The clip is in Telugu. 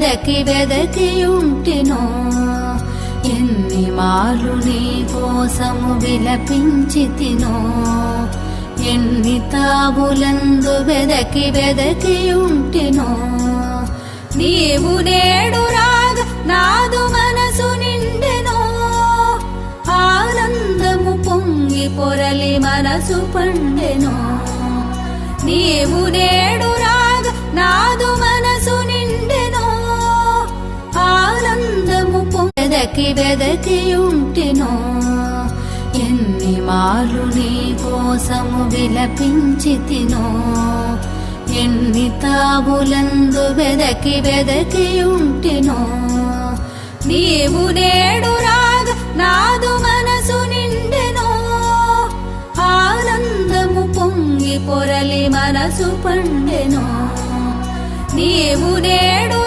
వెదకి వెదకియుంటినో ఎన్ని మాలు నీ కోసము విలపించితినో ఎన్ని తావులందు వెదకి వెదకియుంటినో నీవు నేడు రాగా నాదు మనసు నిండెనో ఆనందము పొంగి పొరలి మనసు పండెనో నీవు నేడు రాగా నాదు మనసు నిండెనో ఆనందము వెదకి వెదకియుంటినో ఎన్ని మాలు నీ కోసము విలపించితినో ఎన్ని తావులందు వెదకి వెదకియుంటినో నీవు నేడు రాగా నాదు మనసు నిండెనో ఆనందము పొంగి పొరలి మనసు పండెనో నీవు నేడు